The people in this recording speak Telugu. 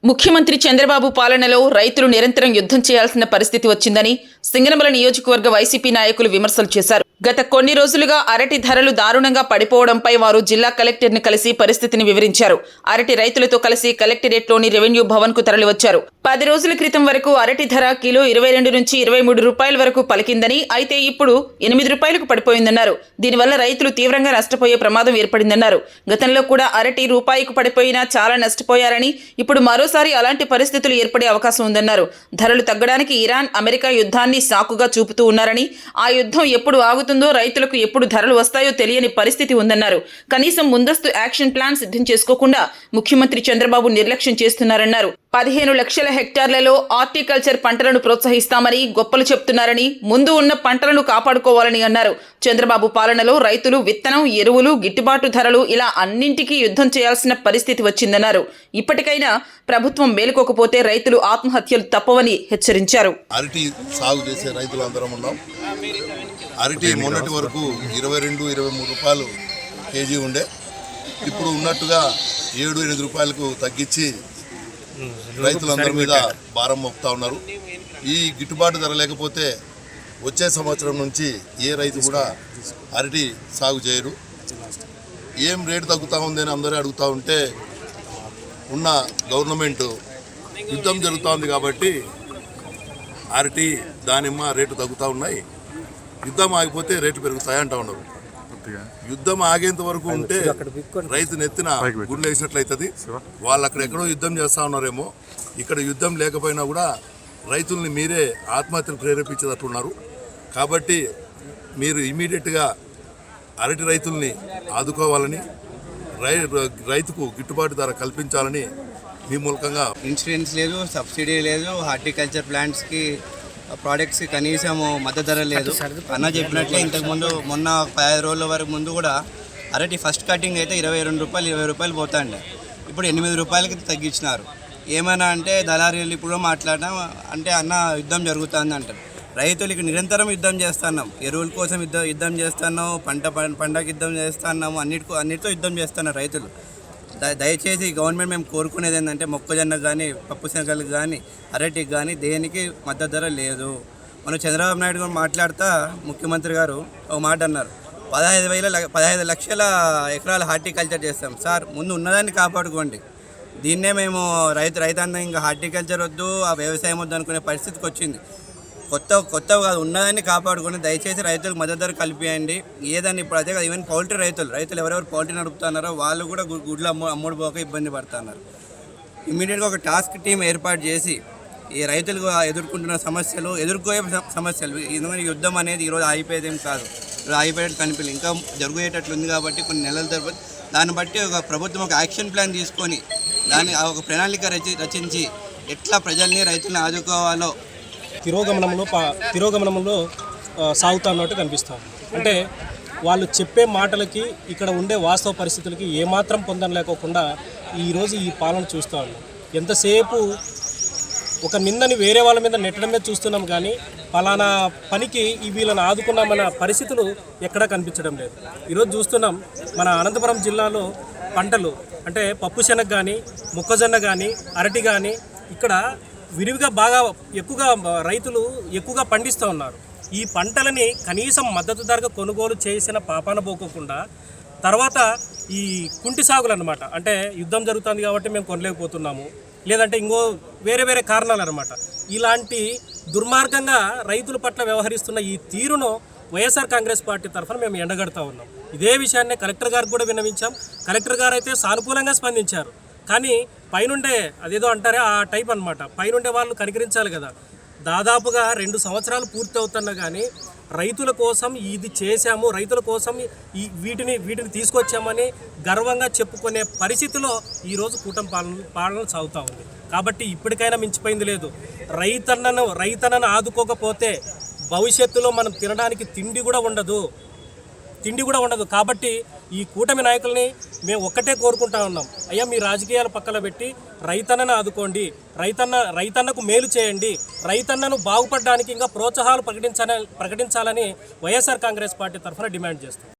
ముఖ్యమంత్రి చంద్రబాబు పాలనలో రైతులు నిరంతరం యుద్ధం చేయాల్సిన పరిస్థితి వచ్చిందని సింగనమల నియోజకవర్గ వైసీపీ నాయకులు విమర్శలు చేశారు. గత కొన్ని రోజులుగా అరటి ధరలు దారుణంగా పడిపోవడంపై వారు జిల్లా కలెక్టర్ని కలిసి పరిస్థితిని వివరించారు. అరటి రైతులతో కలిసి కలెక్టరేట్లోని రెవెన్యూ భవన్కు తరలివచ్చారు. 10 రోజుల క్రితం వరకు అరటి ధర కిలో 22 నుంచి 23 రూపాయల వరకు పలికిందని, అయితే ఇప్పుడు 8 రూపాయలకు పడిపోయిందన్నారు. దీనివల్ల రైతులు తీవ్రంగా నష్టపోయే ప్రమాదం ఏర్పడిందన్నారు. గతంలో కూడా అరటి రూపాయికు పడిపోయినా చాలా నష్టపోయారని, ఇప్పుడు మరోసారి అలాంటి పరిస్థితులు ఏర్పడే అవకాశం ఉందన్నారు. ధరలు తగ్గడానికి ఇరాన్, అమెరికా యుద్ధాన్ని సాకుగా చూపుతూ ఉన్నారని, ఆ యుద్ధం ఎప్పుడు ఆగుతుందో, రైతులకు ఎప్పుడు ధరలు వస్తాయో తెలియని పరిస్థితి ఉందన్నారు. కనీసం ముందస్తు యాక్షన్ ప్లాన్ సిద్ధం చేసుకోకుండా ముఖ్యమంత్రి చంద్రబాబు నిర్లక్ష్యం చేస్తున్నారన్నారు. 15 లక్షల హెక్టార్లలో హార్టికల్చర్ పంటలను ప్రోత్సహిస్తామని గొప్పలు చెప్తున్నారని, ముందు ఉన్న పంటలను కాపాడుకోవాలని అన్నారు. చంద్రబాబు పాలనలో రైతులు విత్తనం, ఎరువులు, గిట్టుబాటు ధరలు ఇలా అన్నింటికీ యుద్ధం చేయాల్సిన పరిస్థితి వచ్చిందన్నారు. ఇప్పటికైనా ప్రభుత్వం మేలుకోకపోతే రైతులు ఆత్మహత్యలు తప్పవని హెచ్చరించారు. అరటి సాగు చేసే రైతులందరం ఉన్నాం. అరటి మొన్నటి వరకు 22-23 రూపాయలు కేజీ ఉండే, ఇప్పుడు ఉన్నట్టుగా 7-8 రూపాయలకు తగ్గించి రైతులందరి మీద భారం మోపుతా ఉన్నారు. ఈ గిట్టుబాటు ధర లేకపోతే వచ్చే సంవత్సరం నుంచి ఏ రైతు కూడా అరటి సాగు చేయరు. ఏం రేటు తగ్గుతూ ఉందని అందరూ అడుగుతూ ఉంటే, ఉన్న గవర్నమెంట్ యుద్ధం జరుగుతూ ఉంది కాబట్టి అరటి, దానిమ్మ రేటు తగ్గుతూ ఉన్నాయి. యుద్ధం ఆగిపోతే రేట్లు పెరుగుతాయి అంటూ ఉన్నారు. యుద్ధం ఆగేంత వరకు ఉంటే రైతు నెత్తిన గుండె వేసినట్లయితుంది. వాళ్ళు అక్కడెక్కడో యుద్ధం చేస్తూ ఉన్నారేమో, ఇక్కడ యుద్ధం లేకపోయినా కూడా రైతుల్ని మీరే ఆత్మహత్యలు ప్రేరేపించేటట్లున్నారు. కాబట్టి మీరు ఇమీడియట్గా అరటి రైతుల్ని ఆదుకోవాలని, రైతుకు గిట్టుబాటు ధర కల్పించాలని మీ మూలకంగా. ఇన్సూరెన్స్ లేదు, సబ్సిడీ లేదు, హార్టికల్చర్ ప్లాంట్స్కి ప్రోడక్ట్స్కి కనీసం మద్దతు ధర లేదు. అన్న చెప్పినట్లే ఇంతకుముందు మొన్న 15 రోజుల వరకు ముందు కూడా అరటి ఫస్ట్ కటింగ్ అయితే 22 రూపాయలు 20 రూపాయలు పోతాండే, ఇప్పుడు 8 రూపాయలకి తగ్గించినారు. ఏమైనా అంటే దళారీలు ఇప్పుడు మాట్లాడడం అంటే అన్న యుద్ధం జరుగుతుంది అంటారు. రైతులకి నిరంతరం యుద్ధం చేస్తున్నాం, ఎరువుల కోసం యుద్ధం చేస్తున్నాం, పంటకి యుద్ధం చేస్తున్నాము, అన్నిటితో యుద్ధం చేస్తున్నారు రైతులు. దయచేసి గవర్నమెంట్ మేము కోరుకునేది ఏంటంటే, మొక్కజొన్నకు కానీ, పప్పు శనగలకు కానీ, అరటికి కానీ దేనికి మద్దతు ధర లేదు. మనం చంద్రబాబు నాయుడు గారు మాట్లాడుతూ ముఖ్యమంత్రి గారు ఒక మాట అన్నారు, 15 లక్షల ఎకరాల హార్టికల్చర్ చేస్తాం. సార్, ముందు ఉన్నదాన్ని కాపాడుకోండి. దీన్నే మేము రైతన్న ఇంకా హార్టికల్చర్ వద్దు, ఆ వ్యవసాయం వద్దు అనుకునే పరిస్థితికి వచ్చింది. కొత్తగా కాదు, ఉన్నదాన్ని కాపాడుకొని దయచేసి రైతులకు మద్దతు ధర కల్పియండి. ఏదని ఇప్పుడు అదే కాదు, ఈవెన్ పౌల్ట్రీ రైతులు ఎవరెవరు పౌల్ట్రీ నడుపుతున్నారో వాళ్ళు కూడా గుడ్లు అమ్ముడుపోక ఇబ్బంది పడుతున్నారు. ఇమ్మీడియట్గా ఒక టాస్క్ టీం ఏర్పాటు చేసి ఈ రైతులు ఎదుర్కొంటున్న ఎదుర్కోయే సమస్యలు, ఎందుకంటే యుద్ధం అనేది ఈరోజు ఆగిపోయేదేం కాదు, ఈరోజు ఆగిపోయేటట్టు కనిపించలేదు, ఇంకా జరుగుయేటట్లు ఉంది. కాబట్టి కొన్ని నెలల తర్వాత దాన్ని బట్టి ఒక ప్రభుత్వం ఒక యాక్షన్ ప్లాన్ తీసుకొని దాన్ని ఒక ప్రణాళిక రచించి ఎట్లా ప్రజల్ని, రైతులను ఆదుకోవాలో తిరోగమనంలో సాగుతున్నట్టు కనిపిస్తాం. అంటే వాళ్ళు చెప్పే మాటలకి ఇక్కడ ఉండే వాస్తవ పరిస్థితులకి ఏమాత్రం పొందలేకోకుండా ఈరోజు ఈ పాలన చూస్తూ ఉన్నాం. ఎంతసేపు ఒక నిందని వేరే వాళ్ళ మీద నెట్టడమే చూస్తున్నాం, కానీ పలానా పనికి వీళ్ళని ఆదుకున్నామన్న పరిస్థితులు ఎక్కడా కనిపించడం లేదు. ఈరోజు చూస్తున్నాం, మన అనంతపురం జిల్లాలో పంటలు అంటే పప్పు శనగ కానీ, మొక్కజొన్న కానీ, అరటి కానీ ఇక్కడ విరివిగా బాగా రైతులు ఎక్కువగా పండిస్తూ ఉన్నారు. ఈ పంటలని కనీసం మద్దతు ధరకు కొనుగోలు చేసిన పాపాన పోకోకుండా తర్వాత ఈ కుంటి సాగులు అనమాట, అంటే యుద్ధం జరుగుతుంది కాబట్టి మేము కొనలేకపోతున్నాము, లేదంటే ఇంకో వేరే కారణాలు అనమాట, ఇలాంటి దుర్మార్గంగా రైతుల పట్ల వ్యవహరిస్తున్న ఈ తీరును వైఎస్ఆర్ కాంగ్రెస్ పార్టీ తరఫున మేము ఎండగడుతూ ఉన్నాం. ఇదే విషయాన్ని కలెక్టర్ గారికి కూడా విన్నవించాం. కలెక్టర్ గారు అయితే సానుకూలంగా స్పందించారు. కానీ పైనుండే అదేదో అంటారే ఆ టైప్ అనమాట, పైనుండే వాళ్ళు కనికరించాలి కదా. దాదాపుగా 2 సంవత్సరాలు పూర్తి అవుతున్నా కానీ రైతుల కోసం ఇది చేశాము, రైతుల కోసం వీటిని తీసుకొచ్చామని గర్వంగా చెప్పుకునే పరిస్థితిలో ఈరోజు కూటమి పాలన సాగుతూ ఉంది. కాబట్టి ఇప్పటికైనా మించిపోయింది లేదు. రైతన్నను ఆదుకోకపోతే భవిష్యత్తులో మనం తినడానికి తిండి కూడా ఉండదు. కాబట్టి ఈ కూటమి నాయకుల్ని మేము ఒక్కటే కోరుకుంటా ఉన్నాం, అయ్యా మీ రాజకీయాలు పక్కన పెట్టి రైతన్నను ఆదుకోండి, రైతన్నకు మేలు చేయండి, రైతన్నను బాగుపడడానికి ఇంకా ప్రోత్సాహాలు ప్రకటించాలని వైఎస్ఆర్ కాంగ్రెస్ పార్టీ తరఫున డిమాండ్ చేస్తాం.